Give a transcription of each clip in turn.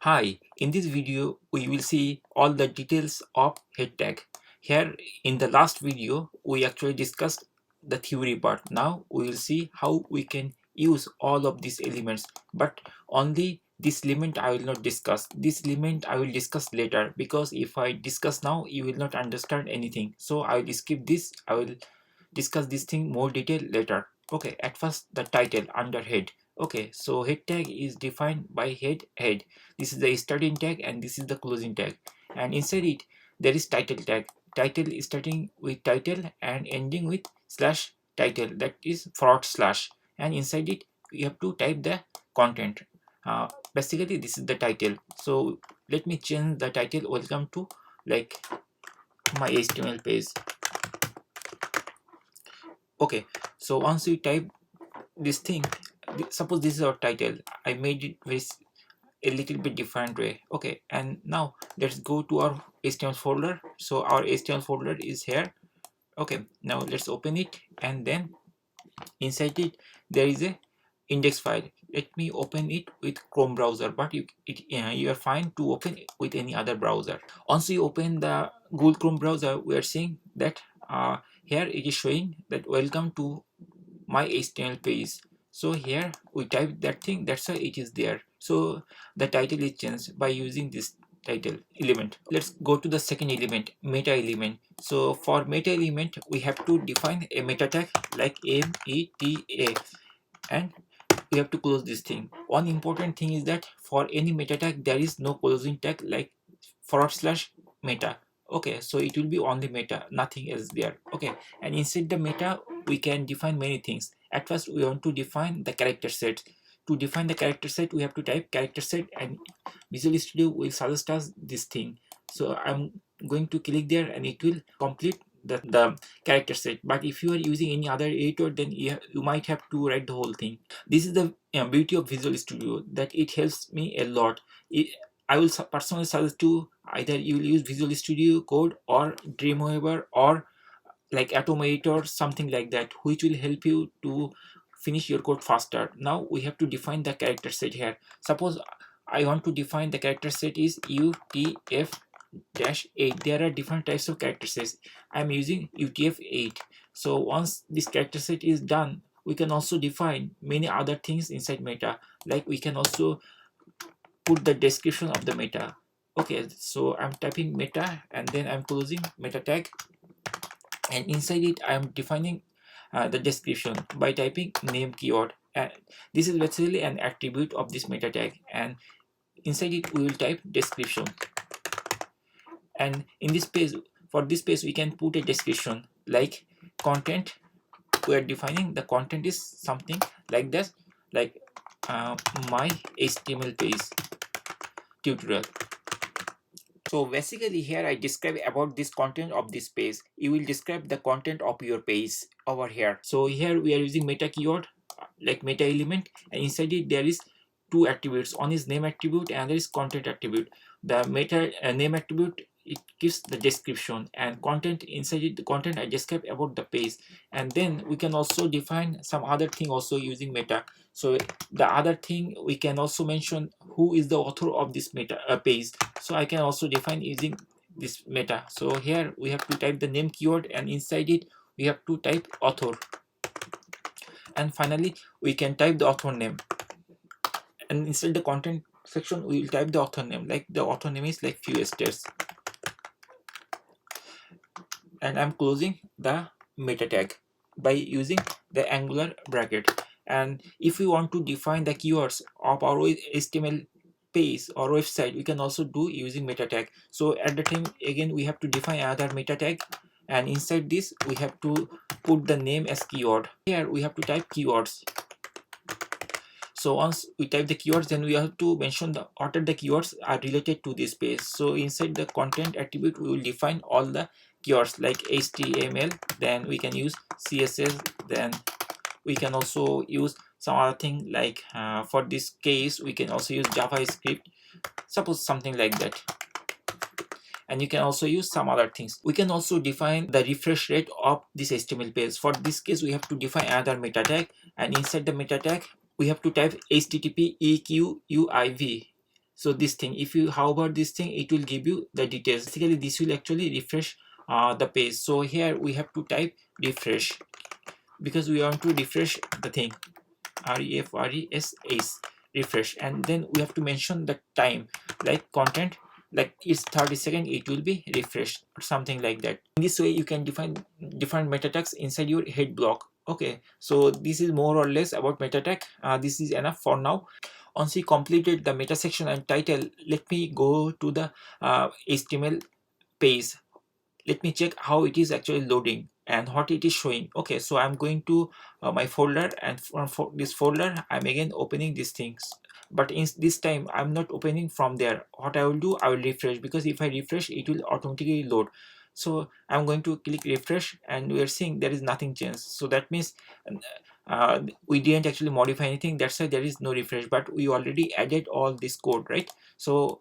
Hi, in this video we will see all the details of head tag. Here in the last video we actually discussed the theory part. Now we will see how we can use all of these elements, but only this element I will not discuss. This element I will discuss later, because if I discuss now you will not understand anything. So I will skip this. I will discuss this thing more detail later. Okay, at first the title under head. Okay, so head tag is defined by head. This is the starting tag and this is the closing tag, and inside it there is title tag. Title is starting with title and ending with slash title, that is forward slash, and inside it you have to type the content. Basically this is the title. So let me change the title, welcome to like my HTML page. Okay, so once you type this thing, suppose this is our title, I made it very a little bit different way. Okay, and now let's go to our HTML folder. So our HTML folder is here. Okay, now let's open it, and then inside it there is a index file. Let me open it with Chrome browser, but you are fine to open it with any other browser. Once you open the Google Chrome browser, we are seeing that here it is showing that welcome to my HTML page. So here we type that thing, that's why it is there. So the title is changed by using this title element. Let's go to the second element, meta element. So for meta element we have to define a meta tag like meta, and we have to close this thing. One important thing is that for any meta tag there is no closing tag like forward slash meta. Okay, so it will be only meta, nothing else there. Okay, and inside the meta we can define many things. At first we want to define the character set. To define the character set we have to type character set, and Visual Studio will suggest us this thing. So I'm going to click there and it will complete the character set. But if you are using any other editor, then you might have to write the whole thing. This is the beauty of Visual Studio, that it helps me a lot. I will personally suggest to either you will use Visual Studio Code or Dreamweaver or like Atom Editor, something like that, which will help you to finish your code faster. Now we have to define the character set here. Suppose I want to define the character set is UTF-8. There are different types of character sets. I'm using UTF-8. So once this character set is done, we can also define many other things inside meta. Like we can also put the description of the meta. Okay, so I'm typing meta and then I'm closing meta tag, and inside it I am defining the description by typing name keyword, and this is basically an attribute of this meta tag, and inside it we will type description. And in this page, for this page we can put a description like content. We are defining the content is something like this, like my HTML page tutorial. So basically here I describe about this content of this page. You will describe the content of your page over here. So here we are using meta keyword like meta element, and inside it there is two attributes. One is name attribute and other is content attribute. The meta name attribute, it gives the description, and content, inside it the content I describe about the page. And then we can also define some other thing also using meta. So the other thing we can also mention who is the author of this meta page. So I can also define using this meta. So here we have to type the name keyword, and inside it we have to type author, and finally we can type the author name, and inside the content section we will type the author name, like the author name is like FewSteps, and I'm closing the meta tag by using the angular bracket. And if we want to define the keywords of our HTML page or website, we can also do using meta tag. So at the time again we have to define another meta tag, and inside this we have to put the name as keyword. Here we have to type keywords. So once we type the keywords, then we have to mention the order the keywords are related to this page. So inside the content attribute we will define all the keywords like HTML, then we can use CSS, then we can also use some other thing like for this case we can also use JavaScript, suppose something like that. And you can also use some other things. We can also define the refresh rate of this HTML page. For this case we have to define another meta tag, and inside the meta tag we have to type HTTP EQUIV. So this thing, if you hover this thing, it will give you the details. Basically this will actually refresh the page. So here we have to type refresh because we want to refresh the thing, refresh, refresh, and then we have to mention the time, like content, like it's 30 seconds, it will be refreshed or something like that. In this way you can define different meta tags inside your head block. Okay, so this is more or less about meta tag. This is enough for now. Once we completed the meta section and title, let me go to the HTML page. Let me check how it is actually loading and what it is showing. Okay, so I'm going to my folder, and from this folder I'm again opening these things, but in this time I'm not opening from there. What I will do, I will refresh, because if I refresh it will automatically load. So I'm going to click refresh, and we are seeing there is nothing changed. So that means we didn't actually modify anything, that's why there is no refresh, but we already added all this code, right? So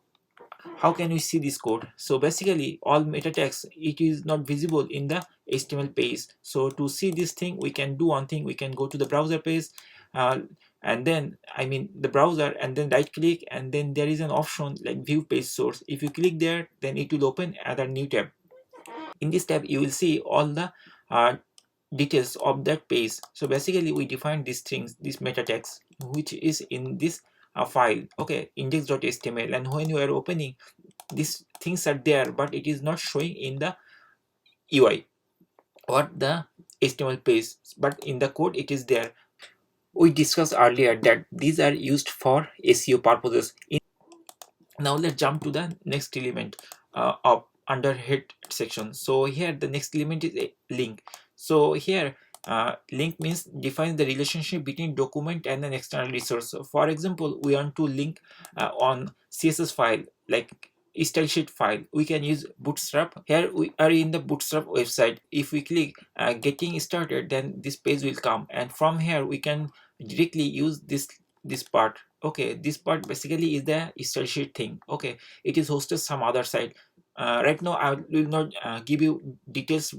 how can we see this code? So basically all meta tags, it is not visible in the HTML page. So to see this thing, we can do one thing, we can go to the browser page, uh, and then I mean the browser, and then right click, and then there is an option like view page source. If you click there, then it will open another new tab. In this tab you will see all the uh, details of that page. So basically we define these things, these meta tags, which is in this file, okay, index.html, and when you are opening, these things are there, but it is not showing in the UI or the HTML page, but in the code it is there. We discussed earlier that these are used for SEO purposes. Now let's jump to the next element of under head section. So here the next element is a link. So here link means defines the relationship between document and an external resource. So for example, we want to link on CSS file, like style sheet file, we can use Bootstrap. Here we are in the Bootstrap website. If we click getting started, then this page will come, and from here we can directly use this part. Okay, this part basically is the style sheet thing. Okay, it is hosted some other site. Right now I will not give you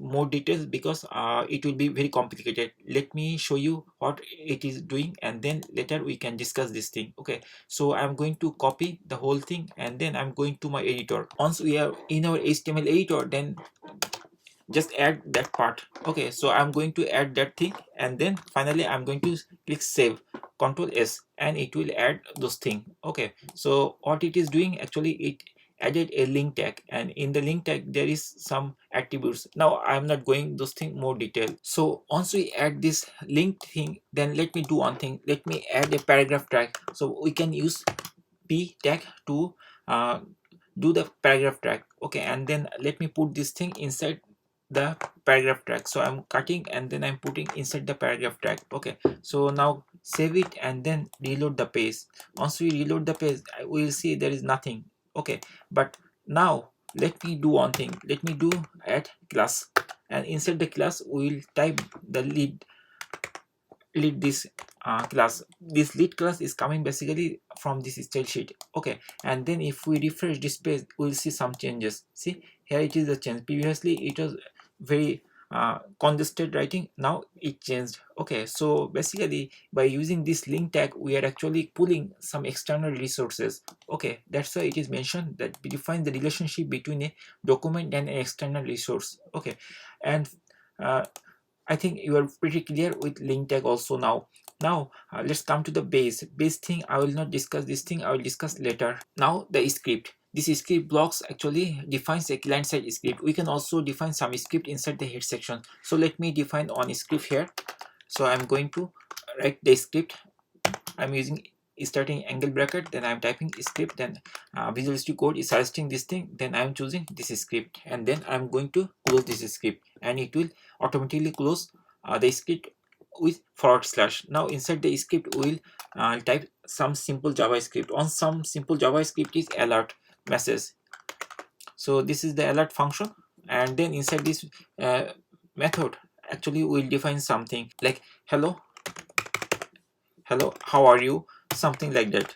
more details, because it will be very complicated. Let me show you what it is doing, and then later we can discuss this thing. Okay, so I'm going to copy the whole thing, and then I'm going to my editor. Once we are in our HTML editor, then just add that part. Okay, so I'm going to add that thing, and then finally I'm going to click save, Control S, and it will add those things. Okay, so what it is doing, actually it added a link tag, and in the link tag there is some attributes. Now I'm not going those things more detail. So once we add this link thing, then let me do one thing, let me add a paragraph tag. So we can use p tag to uh, do the paragraph tag. Okay, and then let me put this thing inside the paragraph tag. So I'm cutting, and then I'm putting inside the paragraph tag. Okay, so now save it, and then reload the page. Once we reload the page, we will see there is nothing. Okay, but now let me do one thing, let me do add class, and inside the class we will type the lead this class. This lead class is coming basically from this style sheet. Okay, and then if we refresh this page, we'll see some changes. See, here it is the change. Previously it was very congested writing, now it changed. Okay, so basically by using this link tag, we are actually pulling some external resources. Okay, that's why it is mentioned that we define the relationship between a document and an external resource. Okay, and I think you are pretty clear with link tag also now. Now let's come to the base thing. I will not discuss this thing, I will discuss later. Now the script. This script blocks actually defines a client side script. We can also define some script inside the head section. So let me define on script here. So I'm going to write the script. I'm using starting angle bracket, then I'm typing script, then Visual Studio Code is suggesting this thing, then I'm choosing this script, and then I'm going to close this script, and it will automatically close the script with forward slash. Now inside the script we'll type some simple JavaScript. On some simple JavaScript is alert message. So this is the alert function, and then inside this method actually we'll define something like hello, how are you, something like that.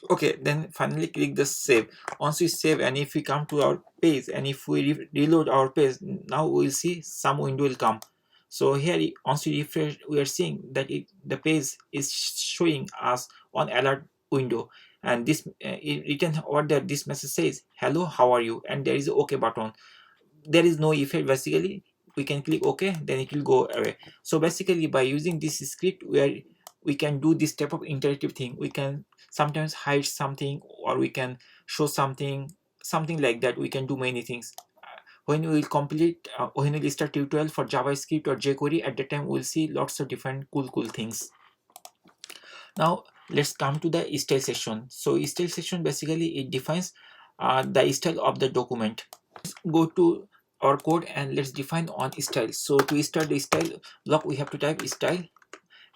Okay, then finally click the save. Once we save, and if we come to our page, and if we reload our page, now we will see some window will come. So here once we refresh, we are seeing that the page is showing us on alert window, and this written over there, this message says hello, how are you, and there is a OK button. There is no effect. Basically we can click OK, then it will go away. So basically by using this script, where we can do this type of interactive thing, we can sometimes hide something, or we can show something like that. We can do many things. When we will complete when we will start tutorial for JavaScript or jQuery, at that time we'll see lots of different cool things. Now let's come to the style section. So style section basically it defines the style of the document. Let's go to our code and let's define on style. So to start the style block, we have to type style,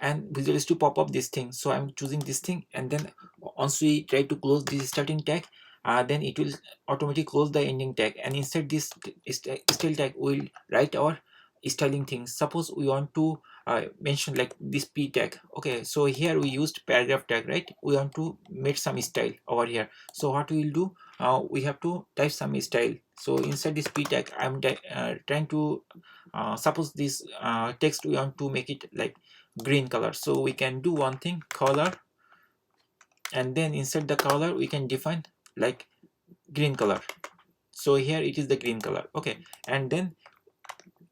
and Visual Studio pop up this thing. So I'm choosing this thing, and then once we try to close this starting tag, then it will automatically close the ending tag, and inside this style tag we'll write our styling things. Suppose we want to mention like this p tag. Okay, so here we used paragraph tag, right? We want to make some style over here. So what we will do, we have to type some style. So inside this p tag I'm trying to suppose this text we want to make it like green color. So we can do one thing, color, and then inside the color we can define like green color. So here it is the green color. Okay, and then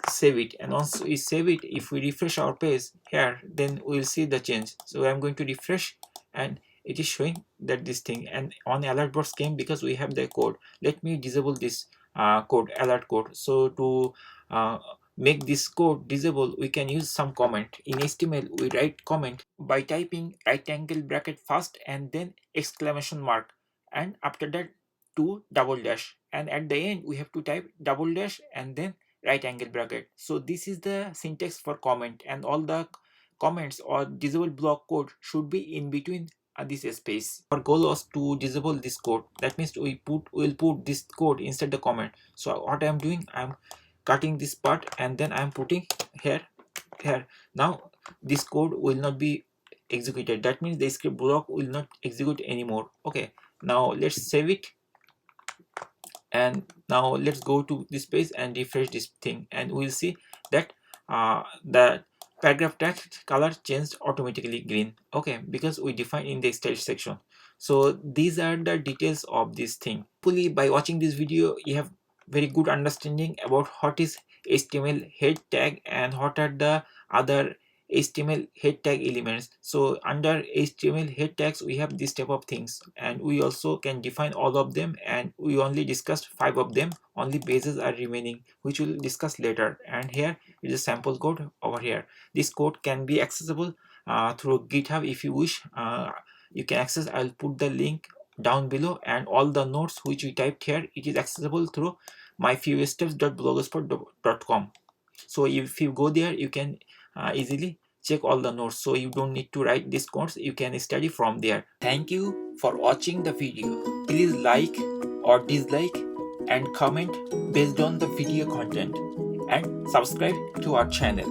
save it, and once we save it, if we refresh our page here, then we'll see the change. So I'm going to refresh, and it is showing that this thing, and on alert box came because we have the code. Let me disable this code, alert code. So to make this code disable, we can use some comment. In HTML we write comment by typing right angle bracket first and then exclamation mark, and after that two double dash, and at the end we have to type double dash and then right angle bracket. So this is the syntax for comment, and all the comments or disable block code should be in between this space. Our goal was to disable this code. That means we'll put this code inside the comment. So what I'm doing, I'm cutting this part and then I'm putting here. Now this code will not be executed. That means the script block will not execute anymore. Okay, now let's save it, and now let's go to this page and refresh this thing, and we'll see that the paragraph text color changed automatically green. Okay, because we define in the style section. So these are the details of this thing. Hopefully by watching this video you have very good understanding about what is HTML head tag and what are the other HTML head tag elements. So under HTML head tags we have this type of things, and we also can define all of them, and we only discussed 5 of them. Only bases are remaining, which we'll discuss later. And here is a sample code over here. This code can be accessible through GitHub. If you wish, you can access. I'll put the link down below, and all the notes which we typed here, it is accessible through my fewsteps.blogspot.com. So if you go there, you can easily check all the notes, so you don't need to write these codes, you can study from there. Thank you for watching the video. Please like or dislike and comment based on the video content, and subscribe to our channel.